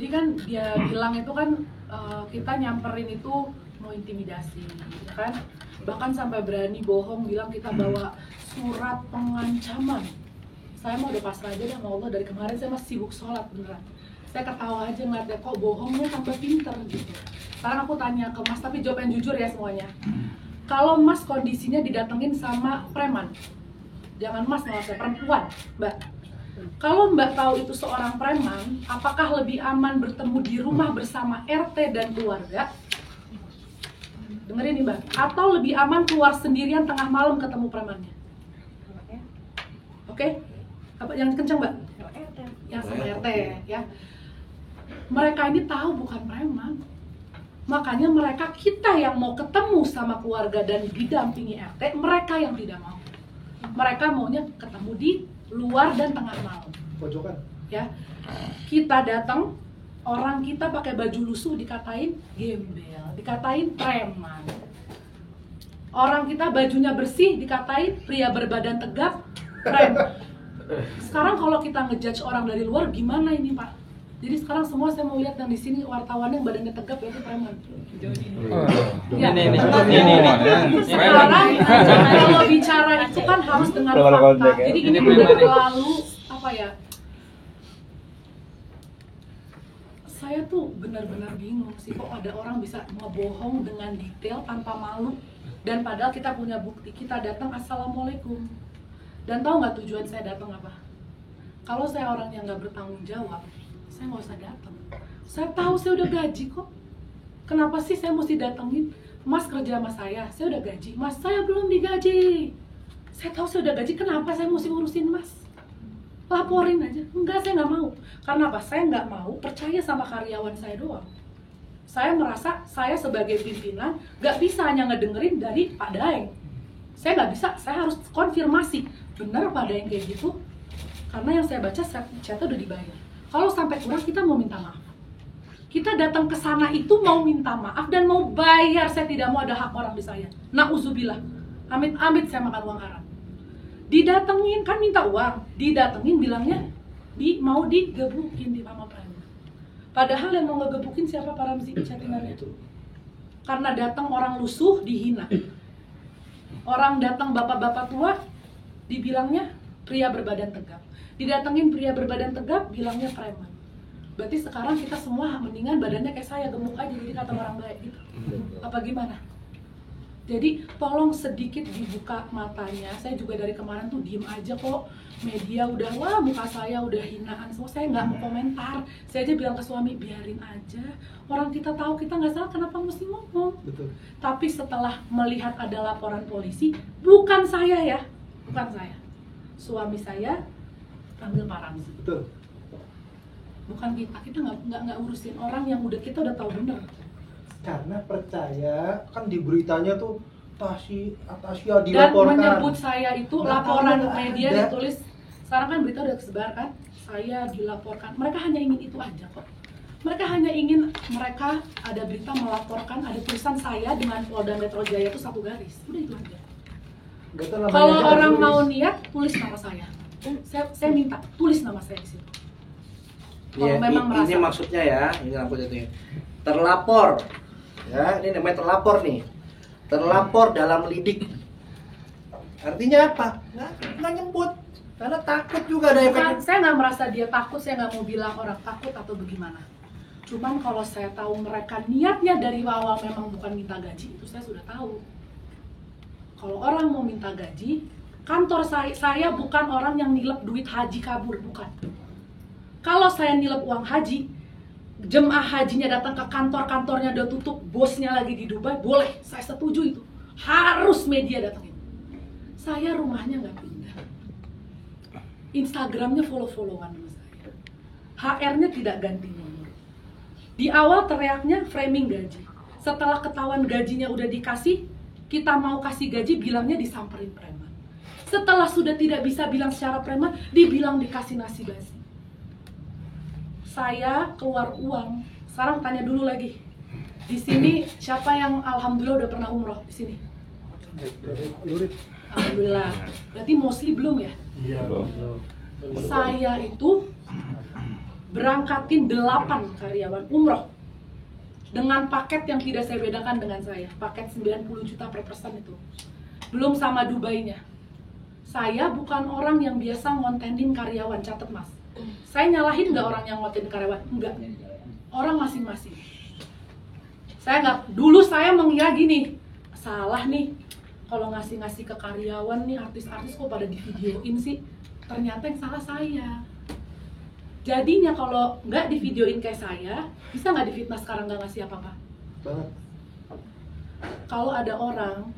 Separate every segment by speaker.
Speaker 1: kan dia bilang itu kan kita nyamperin itu mau intimidasi, kan? Bahkan sampai berani bohong bilang kita bawa surat pengancaman. Saya mau udah pasrah aja sama Allah, dari kemarin saya masih sibuk sholat beneran. Saya ketawa aja ngeliatnya, kok bohongnya tambah pinter gitu. Sekarang aku tanya ke Mas, tapi jawab yang jujur ya semuanya. Kalau Mas kondisinya didatengin sama preman, jangan Mas malah saya perempuan, Mbak. Kalau Mbak tahu itu seorang preman, apakah lebih aman bertemu di rumah bersama RT dan keluarga? Dengerin nih Mbak, atau lebih aman keluar sendirian tengah malam ketemu premannya? Oke? Apa yang kencang Mbak? Yang sama RT ya. Mereka ini tahu bukan preman. Makanya mereka, kita yang mau ketemu sama keluarga dan didampingi RT, mereka yang tidak mau. Mereka maunya ketemu di luar dan tengah malam.
Speaker 2: Pojokan.
Speaker 1: Ya. Kita datang, orang kita pakai baju lusuh dikatain gembel, dikatain preman. Orang kita bajunya bersih dikatain pria berbadan tegap, preman. Sekarang kalau kita ngejudge orang dari luar gimana ini Pak? Jadi sekarang semua saya mau lihat yang di sini wartawan yang badannya tegap itu preman. Ya. Sekarang kalau bicara itu kan harus dengan fakta. Jadi ini udah terlalu apa ya? Saya tuh benar-benar bingung sih kok ada orang bisa ngebohong dengan detail tanpa malu. Dan padahal kita punya bukti, kita datang assalamualaikum. Dan tahu nggak tujuan saya datang apa? Kalau saya orang yang nggak bertanggung jawab, saya nggak usah datang. Saya tahu saya udah gaji kok. Kenapa sih saya mesti datengin? Mas kerja sama saya udah gaji. Mas, saya belum digaji. Saya tahu saya udah gaji, kenapa saya mesti ngurusin Mas? Laporin aja. Enggak, saya nggak mau. Karena apa? Saya nggak mau percaya sama karyawan saya doang. Saya merasa saya sebagai pimpinan nggak bisa hanya ngedengerin dari Pak Daeng. Saya nggak bisa, saya harus konfirmasi. Benar Pak Daeng kayak gitu? Karena yang saya baca, chatnya udah dibayar. Kalau sampai kurang, kita mau minta maaf. Kita datang ke sana itu mau minta maaf dan mau bayar. Saya tidak mau ada hak orang di saya. Na'udzubillah. Amit-amit saya makan uang haram. Didatengin, kan minta uang. Didatengin bilangnya mau digebukin di Mama Prime. Padahal yang mau ngegebukin siapa Pak Ramzi? Chattingannya itu. Karena datang orang lusuh dihina. Orang datang bapak-bapak tua dibilangnya pria berbadan tegap. Didatengin pria berbadan tegap bilangnya preman. Berarti sekarang kita semua mendingan badannya kayak saya, gemuk aja jadi kata orang baik gitu. Apa gimana? Jadi tolong sedikit dibuka matanya. Saya juga dari kemarin tuh diem aja kok. Media udah, wah muka saya udah hinaan semua. Saya nggak mau komentar. Saya aja bilang ke suami, biarin aja. Orang kita tahu kita nggak salah, kenapa mesti ngomong? Betul. Tapi setelah melihat ada laporan polisi, bukan saya ya, bukan saya. Suami saya panggil Pak Ramzi. Betul. Bukan kita nggak urusin orang yang kita udah tahu bener.
Speaker 2: Karena percaya kan di beritanya tuh Tasya dilaporkan.
Speaker 1: Dan menyebut saya itu laporan media ada. Ditulis. Sekarang kan berita udah kesebar kan, saya dilaporkan. Mereka hanya ingin itu aja kok. Mereka hanya ingin ada berita melaporkan, ada tulisan saya dengan Polda Metro Jaya itu satu garis. Udah itu aja. Kalau orang tulis. Mau niat, tulis nama saya. Saya minta tulis nama saya di situ.
Speaker 3: Kalau memang merasa. Ini maksudnya ya, ini aku jatuhnya. Terlapor. Ya, ini namanya terlapor nih. Terlapor dalam lidik. Artinya apa? Nggak nyebut. Karena takut juga ada efek.
Speaker 1: Saya nggak merasa dia takut, saya nggak mau bilang orang takut atau bagaimana. Cuman kalau saya tahu mereka niatnya dari awal memang bukan minta gaji, itu saya sudah tahu. Kalau orang mau minta gaji, kantor saya bukan orang yang nilep duit haji kabur, bukan. Kalau saya nilep uang haji, jemaah hajinya datang ke kantornya udah tutup, bosnya lagi di Dubai, boleh, saya setuju itu. Harus media datangin. Saya rumahnya nggak pindah. Instagramnya follow-followan sama saya. HR-nya tidak ganti nomor. Di awal teriaknya framing gaji. Setelah ketahuan gajinya udah dikasih, kita mau kasih gaji bilangnya disamperin preman. Setelah sudah tidak bisa bilang secara preman, dibilang dikasih nasi basi. Saya keluar uang. Sekarang tanya dulu lagi. Di sini siapa yang alhamdulillah udah pernah umroh di sini? Alhamdulillah. Berarti mostly belum ya?
Speaker 2: Iya.
Speaker 1: Saya itu berangkatin 8 karyawan umroh dengan paket yang tidak saya bedakan dengan saya, paket 90 juta per person itu, belum sama Dubainya. Saya bukan orang yang biasa ngontenin karyawan, catet mas. Saya nyalahin nggak orang yang ngontenin karyawan? Enggak, orang masing-masing. Saya nggak, dulu saya mengira gini, salah nih kalau ngasih-ngasih ke karyawan nih, artis-artis kok pada di videoin sih. Ternyata yang salah saya. Jadinya kalau nggak di videoin kayak saya, bisa nggak difitnah sekarang nggak ngasih apa-apa?
Speaker 2: Banget.
Speaker 1: Kalau ada orang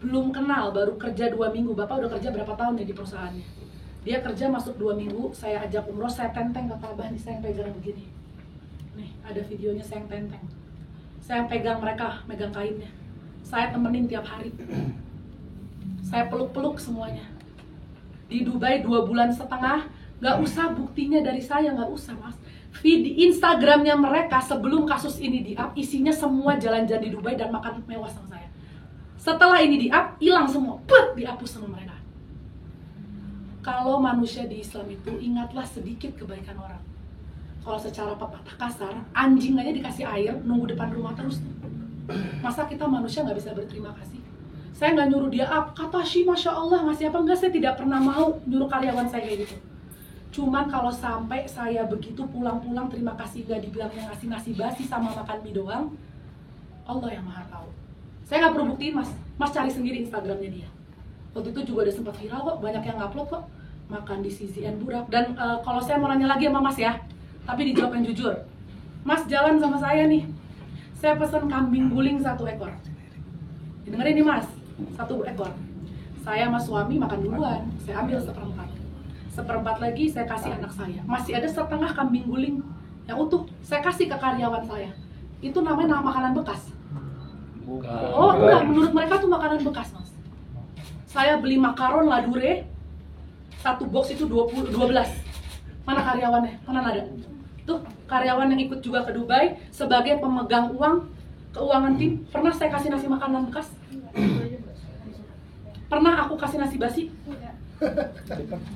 Speaker 1: belum kenal, baru kerja 2 minggu, bapak udah kerja berapa tahun ya di perusahaannya? Dia kerja masuk 2 minggu, saya ajak umroh, saya tenteng ke Ka'bah nih, saya yang pegang begini. Nih, ada videonya saya yang tenteng. Saya yang pegang mereka, megang kainnya. Saya temenin tiap hari. Saya peluk-peluk semuanya. Di Dubai 2,5 bulan, nggak usah buktinya dari saya, nggak usah mas. Feed Instagramnya mereka sebelum kasus ini di-up, isinya semua jalan-jalan di Dubai dan makan mewah sama saya. Setelah ini di-up, hilang semua, dihapus sama mereka. Kalau manusia di Islam itu, ingatlah sedikit kebaikan orang. Kalau secara pepatah kasar, anjing aja dikasih air, nunggu depan rumah terus. Masa kita manusia nggak bisa berterima kasih? Saya nggak nyuruh dia up, kata Shi, Masya Allah, ngasih apa? Enggak, saya tidak pernah mau nyuruh karyawan saya kayak gitu. Cuman kalau sampai saya begitu pulang-pulang terima kasih nggak dibilangnya ngasih nasi basi sama makan mie doang, Allah yang maha tahu. Saya nggak perlu buktiin mas, mas cari sendiri Instagramnya dia. Waktu itu juga udah sempat viral kok, banyak yang ngupload kok, makan di CZN Burak. Dan kalau saya mau nanya lagi sama mas ya, tapi dijawab yang jujur. Mas jalan sama saya nih, saya pesan kambing guling 1 ekor. Dengerin nih mas, 1 ekor. Saya sama suami makan duluan, saya ambil seperempat lagi saya kasih anak saya. Masih ada setengah kambing guling yang utuh, saya kasih ke karyawan saya. Itu namanya makanan bekas. Oh enggak, menurut mereka tuh makanan bekas mas. Saya beli makaron ladure, 1 box itu 12. Mana karyawannya? Mana ada? Tuh karyawan yang ikut juga ke Dubai sebagai pemegang uang keuangan tim. Pernah saya kasih nasi makanan bekas? Pernah aku kasih nasi basi?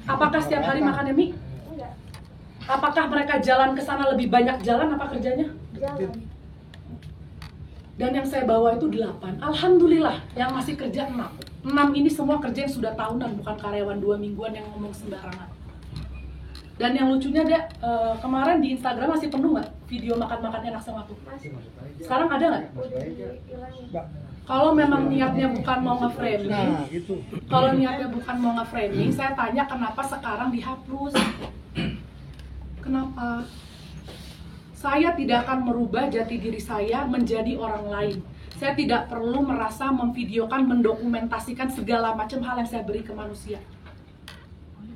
Speaker 1: Apakah setiap hari makan mie? Apakah mereka jalan ke sana lebih banyak jalan apa kerjanya?
Speaker 4: Jalan.
Speaker 1: Dan yang saya bawa itu 8. Alhamdulillah, yang masih kerja 6. 6 ini semua kerja yang sudah tahunan, bukan karyawan 2 mingguan yang ngomong sembarangan. Dan yang lucunya ada, kemarin di Instagram masih penuh nggak video makan-makan enak sama aku? Sekarang ada nggak? Kalau memang niatnya bukan mau nge-framing, kalau niatnya bukan mau nge-framing, saya tanya kenapa sekarang dihapus? Kenapa? Saya tidak akan merubah jati diri saya menjadi orang lain. Saya tidak perlu merasa memvideokan, mendokumentasikan segala macam hal yang saya beri ke manusia.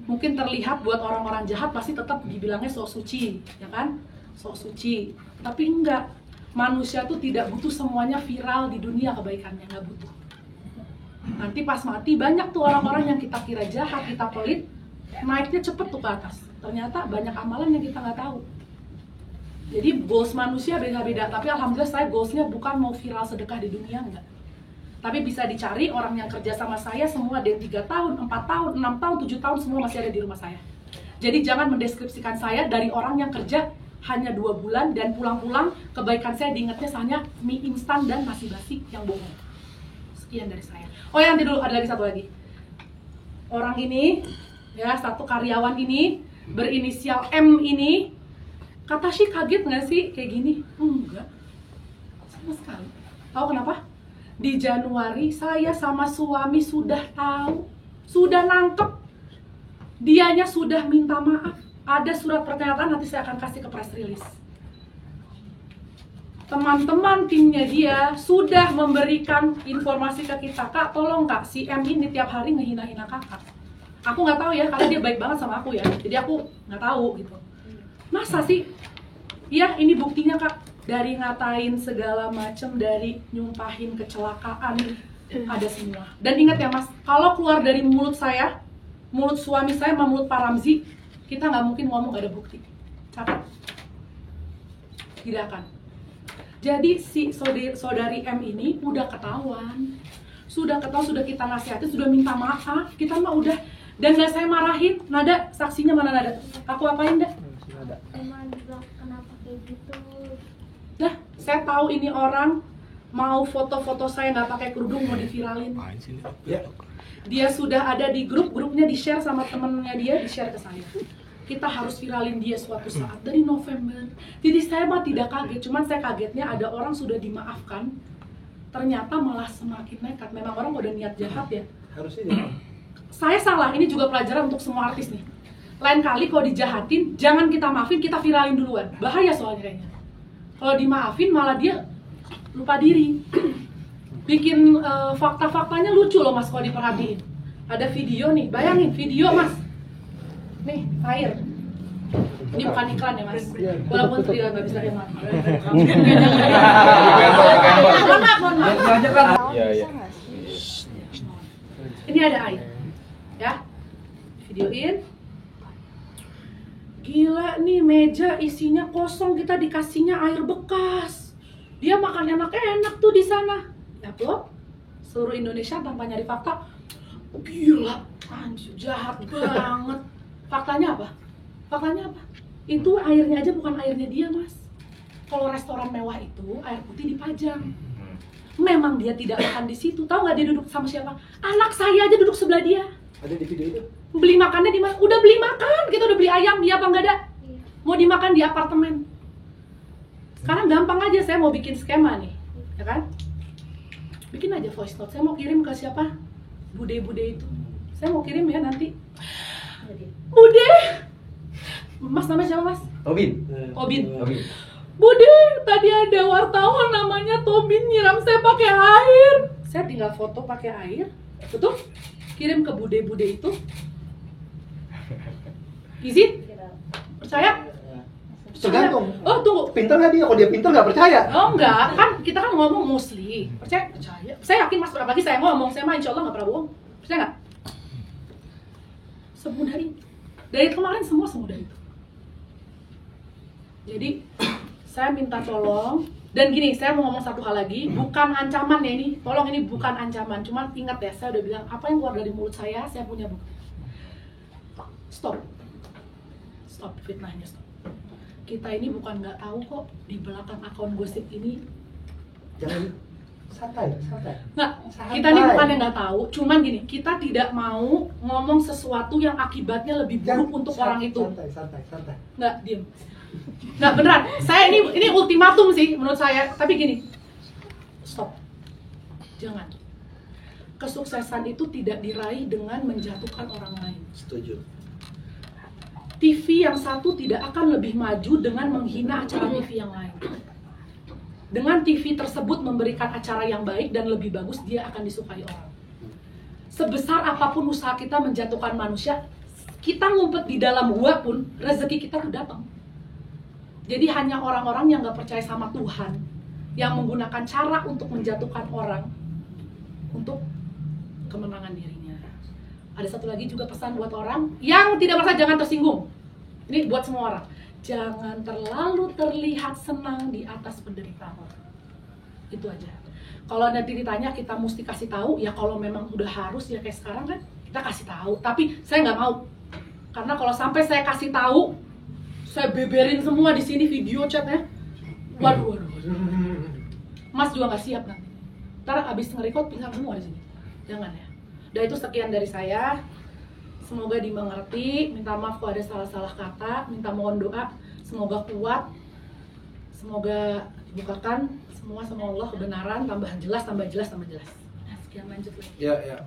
Speaker 1: Mungkin terlihat buat orang-orang jahat pasti tetap dibilangnya sok suci, ya kan? Sok suci. Tapi enggak. Manusia tuh tidak butuh semuanya viral di dunia kebaikannya, nggak butuh. Nanti pas mati banyak tuh orang-orang yang kita kira jahat, kita pelit, naiknya cepet tuh ke atas. Ternyata banyak amalan yang kita nggak tahu. Jadi goals manusia beda-beda, tapi alhamdulillah saya goalsnya bukan mau viral sedekah di dunia, enggak. Tapi bisa dicari orang yang kerja sama saya semua ada yang 3 tahun, 4 tahun, 6 tahun, 7 tahun semua masih ada di rumah saya. Jadi jangan mendeskripsikan saya dari orang yang kerja hanya 2 bulan dan pulang-pulang kebaikan saya diingatnya hanya mie instan dan nasi basi yang bohong. Sekian dari saya. Oh ya, nanti dulu ada lagi 1 lagi. Orang ini, ya 1 karyawan ini berinisial M ini, kata Shi kaget nggak sih kayak gini? Enggak, sama sekali. Tahu kenapa? Di Januari saya sama suami sudah tahu, sudah nangkep, dianya sudah minta maaf. Ada surat pernyataan, nanti saya akan kasih ke press release. Teman-teman timnya dia sudah memberikan informasi ke kita, Kak tolong Kak, si M ini tiap hari ngehina-hina kakak. Aku nggak tahu ya, karena dia baik banget sama aku ya, jadi aku nggak tahu gitu. Masa sih? Ya ini buktinya Kak, dari ngatain segala macem, dari nyumpahin kecelakaan, ada semua. Dan ingat ya Mas, kalau keluar dari mulut saya, mulut suami saya sama mulut Pak Ramzi, kita nggak mungkin ngomong gak ada bukti. Catat. Tidak akan. Jadi si saudari M ini udah ketahuan, sudah kita nasihati, sudah minta maaf, kita mah udah. Dan nggak saya marahin. Nada, saksinya mana Nada? Aku apain dah? Saya tahu ini orang mau foto-foto saya nggak pakai kerudung mau diviralin.
Speaker 2: Ya.
Speaker 1: Dia sudah ada di grupnya di share sama temennya dia, di share ke saya. Kita harus viralin dia suatu saat dari November. Jadi saya mah tidak kaget, cuman saya kagetnya ada orang sudah dimaafkan, ternyata malah semakin nekat. Memang orang udah niat jahat ya.
Speaker 2: Harusnya.
Speaker 1: Saya salah, ini juga pelajaran untuk semua artis nih. Lain kali kalau dijahatin, jangan kita maafin, kita viralin duluan. Bahaya soalnya kayaknya. Kalau dimaafin malah dia lupa diri. Bikin fakta-faktanya lucu loh mas kalau diperhatiin. Ada video nih, bayangin video mas. Nih, air. Ini bukan iklan ya mas. Walaupun tidak nggak bisa emang. Mohon maaf.
Speaker 4: Iya.
Speaker 1: Ini ada air, ya. Videoin. Gila nih meja isinya kosong, kita dikasihnya air bekas. Dia makan enak-enak tuh di sana. Upload seluruh Indonesia tanpa nyari fakta. Gila, anjir jahat banget. Faktanya apa? Faktanya apa? Itu airnya aja bukan airnya dia mas. Kalau restoran mewah itu air putih dipajang. Memang dia tidak makan di situ. Tahu nggak dia duduk sama siapa? Anak saya aja duduk sebelah dia.
Speaker 2: Ada di video itu?
Speaker 1: Beli makannya di mana? Udah beli makan, kita udah beli ayam, dia apa nggak ada? Mau dimakan di apartemen. Sekarang gampang aja, saya mau bikin skema nih, ya kan? Bikin aja voice note. Saya mau kirim ke siapa? Bude-bude itu. Saya mau kirim ya nanti. Bude, mas namanya siapa mas?
Speaker 4: Tobin.
Speaker 1: Tobin. Bude, tadi ada wartawan namanya Tobin nyiram saya pakai air. Saya tinggal foto pakai air, betul? Kirim ke bude-bude itu. Izin? Percaya?
Speaker 2: Tergantung.
Speaker 1: Oh tunggu.
Speaker 2: Pinter nggak dia? Kalau dia pinter nggak percaya.
Speaker 1: Oh enggak, kan kita kan ngomong musli. Percaya? Percaya. Saya yakin mas, apalagi saya ngomong, saya mah insya Allah nggak pernah bohong. Percaya nggak? Semudah ini. Dari kemarin semua semudah itu. Jadi saya minta tolong. Dan gini, saya mau ngomong satu hal lagi, bukan ancaman ya ini. Tolong ini bukan ancaman, cuman ingat ya, saya udah bilang apa yang keluar dari mulut saya punya bukti. Stop. Stop fitnahnya, stop. Kita ini bukan nggak tahu kok di belakang akun gosip ini.
Speaker 2: Jangan santai.
Speaker 1: Nggak, kita ini bukan yang nggak tahu, cuman gini, kita tidak mau ngomong sesuatu yang akibatnya lebih buruk untuk orang itu.
Speaker 2: Santai.
Speaker 1: Nggak, diem. Nggak, beneran, saya ini ultimatum sih menurut saya, tapi gini, stop. Jangan. Kesuksesan itu tidak diraih dengan menjatuhkan orang lain.
Speaker 3: Setuju.
Speaker 1: TV yang satu tidak akan lebih maju dengan menghina acara TV yang lain. Dengan TV tersebut memberikan acara yang baik dan lebih bagus, dia akan disukai orang. Sebesar apapun usaha kita menjatuhkan manusia, kita ngumpet di dalam gua pun, rezeki kita tuh datang. Jadi hanya orang-orang yang gak percaya sama Tuhan, yang menggunakan cara untuk menjatuhkan orang, untuk kemenangan dirinya. Ada satu lagi juga pesan buat orang yang tidak merasa, jangan tersinggung. Ini buat semua orang. Jangan terlalu terlihat senang di atas penderitaan orang. Itu aja. Kalau nanti ditanya kita mesti kasih tahu, ya kalau memang udah harus ya kayak sekarang kan kita kasih tahu. Tapi saya nggak mau, karena kalau sampai saya kasih tahu, saya beberin semua di sini video chatnya. Waduh. Mas juga nggak siap nanti. Ntar abis nge-record pingsan semua di sini. Jangan ya. Udah, itu sekian dari saya. Semoga dimengerti. Minta maaf kalau ada salah-salah kata. Minta mohon doa. Semoga kuat. Semoga dibukakan semua sama Allah kebenaran. Tambah jelas. Nah, sekian, lanjut lagi.
Speaker 3: Ya.